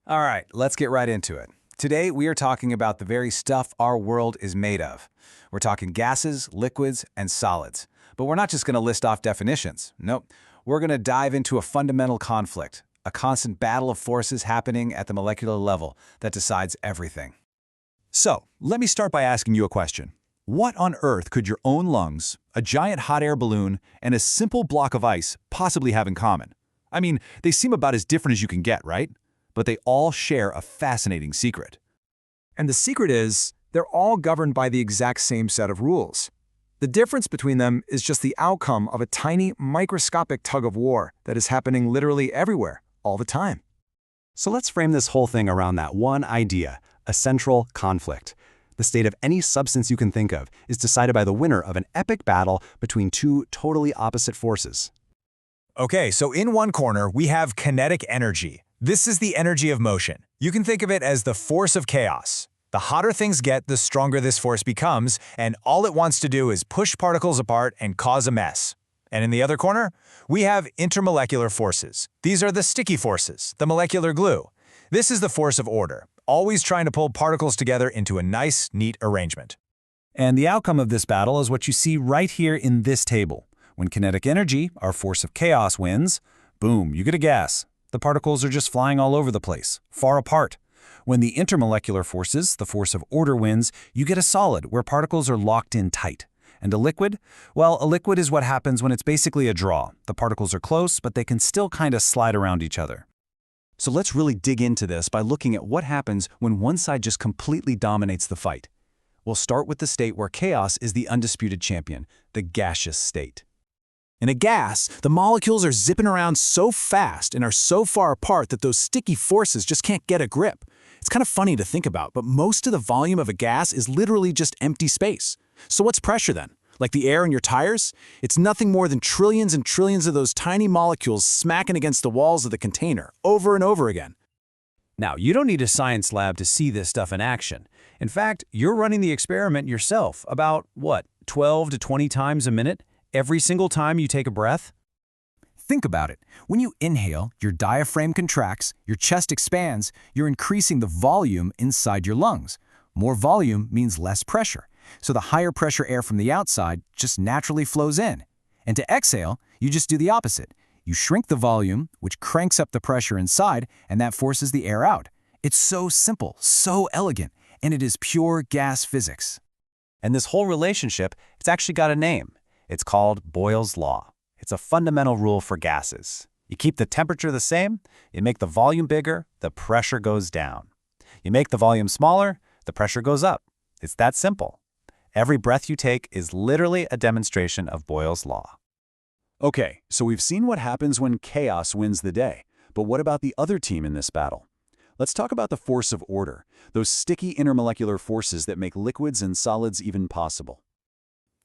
All right, let's get right into it. Today, we are talking about the very stuff our world is made of. We're talking gases, liquids, and solids. But we're not just going to list off definitions. Nope. We're going to dive into a fundamental conflict, a constant battle of forces happening at the molecular level that decides everything. So, let me start by asking you a question. What on earth could your own lungs, a giant hot air balloon, and a simple block of ice possibly have in common? I mean, they seem about as different as you can get, right? But they all share a fascinating secret. And the secret is, they're all governed by the exact same set of rules. The difference between them is just the outcome of a tiny, microscopic tug of war that is happening literally everywhere, all the time. So let's frame this whole thing around that one idea, a central conflict. The state of any substance you can think of is decided by the winner of an epic battle between two totally opposite forces. Okay, so in one corner, we have kinetic energy. This is the energy of motion. You can think of it as the force of chaos. The hotter things get, the stronger this force becomes, and all it wants to do is push particles apart and cause a mess. And in the other corner, we have intermolecular forces. These are the sticky forces, the molecular glue. This is the force of order, always trying to pull particles together into a nice, neat arrangement. And the outcome of this battle is what you see right here in this table. When kinetic energy, our force of chaos, wins, boom, you get a gas. The particles are just flying all over the place, far apart. When the intermolecular forces, the force of order, wins, you get a solid where particles are locked in tight. And a liquid? Well, a liquid is what happens when it's basically a draw. The particles are close, but they can still kind of slide around each other. So let's really dig into this by looking at what happens when one side just completely dominates the fight. We'll start with the state where chaos is the undisputed champion, the gaseous state. In a gas, the molecules are zipping around so fast and are so far apart that those sticky forces just can't get a grip. It's kind of funny to think about, but most of the volume of a gas is literally just empty space. So what's pressure then? Like the air in your tires? It's nothing more than trillions and trillions of those tiny molecules smacking against the walls of the container over and over again. Now, you don't need a science lab to see this stuff in action. In fact, you're running the experiment yourself about, 12 to 20 times a minute? Every single time you take a breath? Think about it. When you inhale, your diaphragm contracts, your chest expands, you're increasing the volume inside your lungs. More volume means less pressure. So the higher pressure air from the outside just naturally flows in. And to exhale, you just do the opposite. You shrink the volume, which cranks up the pressure inside, and that forces the air out. It's so simple, so elegant, and it is pure gas physics. And this whole relationship, it's actually got a name. It's called Boyle's Law. It's a fundamental rule for gases. You keep the temperature the same, you make the volume bigger, the pressure goes down. You make the volume smaller, the pressure goes up. It's that simple. Every breath you take is literally a demonstration of Boyle's Law. Okay, so we've seen what happens when chaos wins the day. But what about the other team in this battle? Let's talk about the force of order, those sticky intermolecular forces that make liquids and solids even possible.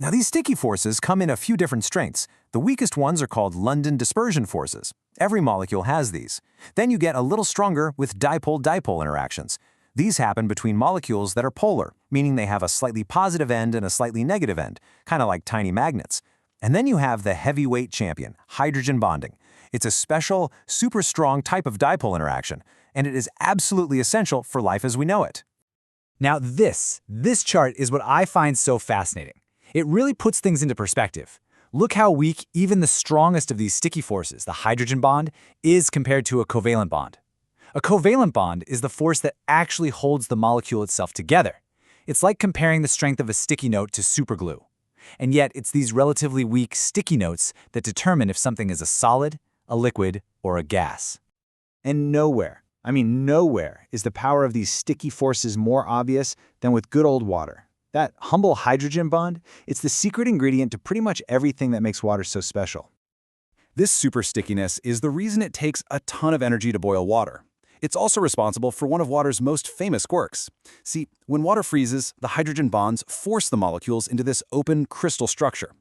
Now, these sticky forces come in a few different strengths. The weakest ones are called London dispersion forces. Every molecule has these. Then you get a little stronger with dipole-dipole interactions. These happen between molecules that are polar, meaning they have a slightly positive end and a slightly negative end, kind of like tiny magnets. And then you have the heavyweight champion, hydrogen bonding. It's a special, super strong type of dipole interaction, and it is absolutely essential for life as we know it. Now this chart is what I find so fascinating. It really puts things into perspective. Look how weak even the strongest of these sticky forces, the hydrogen bond, is compared to a covalent bond. A covalent bond is the force that actually holds the molecule itself together. It's like comparing the strength of a sticky note to superglue. And yet, it's these relatively weak sticky notes that determine if something is a solid, a liquid, or a gas. And nowhere is the power of these sticky forces more obvious than with good old water. That humble hydrogen bond, it's the secret ingredient to pretty much everything that makes water so special. This super stickiness is the reason it takes a ton of energy to boil water. It's also responsible for one of water's most famous quirks. See, when water freezes, the hydrogen bonds force the molecules into this open crystal structure.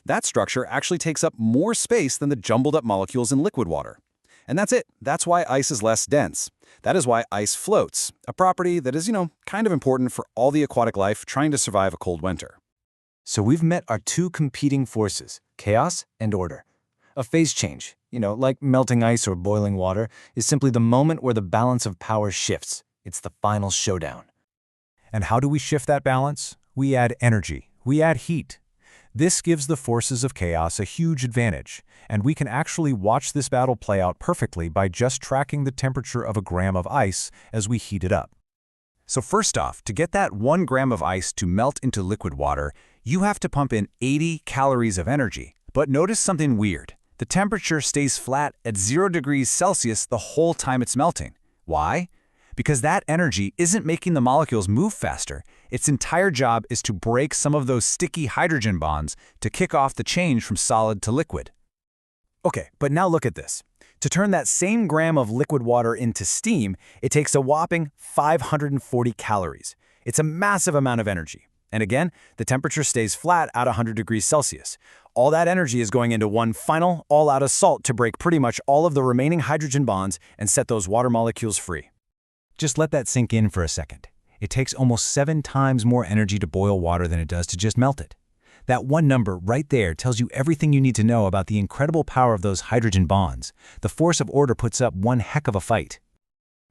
That structure actually takes up more space than the jumbled up molecules in liquid water. And that's it. That's why ice is less dense. That is why ice floats, a property that is, kind of important for all the aquatic life trying to survive a cold winter. So we've met our two competing forces, chaos and order. A phase change, like melting ice or boiling water, is simply the moment where the balance of power shifts. It's the final showdown. And how do we shift that balance? We add energy. We add heat. This gives the forces of chaos a huge advantage, and we can actually watch this battle play out perfectly by just tracking the temperature of a gram of ice as we heat it up. So first off, to get that 1 gram of ice to melt into liquid water, you have to pump in 80 calories of energy. But notice something weird. The temperature stays flat at 0 degrees Celsius the whole time it's melting. Why? Because that energy isn't making the molecules move faster. Its entire job is to break some of those sticky hydrogen bonds to kick off the change from solid to liquid. Okay, but now look at this. To turn that same gram of liquid water into steam, it takes a whopping 540 calories. It's a massive amount of energy. And again, the temperature stays flat at 100 degrees Celsius. All that energy is going into one final, all-out assault to break pretty much all of the remaining hydrogen bonds and set those water molecules free. Just let that sink in for a second. It takes almost 7 times more energy to boil water than it does to just melt it. That one number right there tells you everything you need to know about the incredible power of those hydrogen bonds. The force of order puts up one heck of a fight.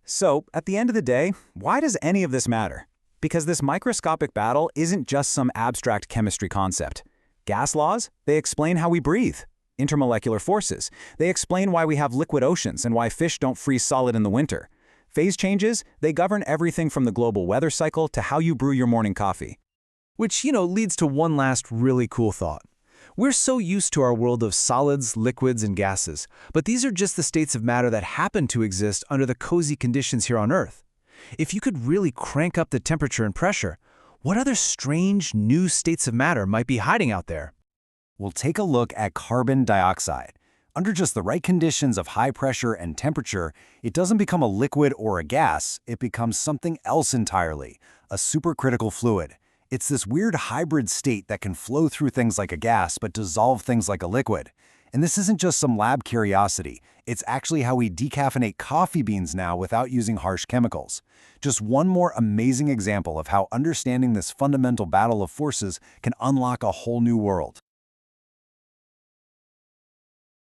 So, at the end of the day, why does any of this matter? Because this microscopic battle isn't just some abstract chemistry concept. Gas laws? They explain how we breathe. Intermolecular forces? They explain why we have liquid oceans and why fish don't freeze solid in the winter. Phase changes? They govern everything from the global weather cycle to how you brew your morning coffee. Which, leads to one last really cool thought. We're so used to our world of solids, liquids, and gases, but these are just the states of matter that happen to exist under the cozy conditions here on Earth. If you could really crank up the temperature and pressure, what other strange, new states of matter might be hiding out there? We'll take a look at carbon dioxide. Under just the right conditions of high pressure and temperature, it doesn't become a liquid or a gas, it becomes something else entirely, a supercritical fluid. It's this weird hybrid state that can flow through things like a gas but dissolve things like a liquid. And this isn't just some lab curiosity, it's actually how we decaffeinate coffee beans now without using harsh chemicals. Just one more amazing example of how understanding this fundamental battle of forces can unlock a whole new world.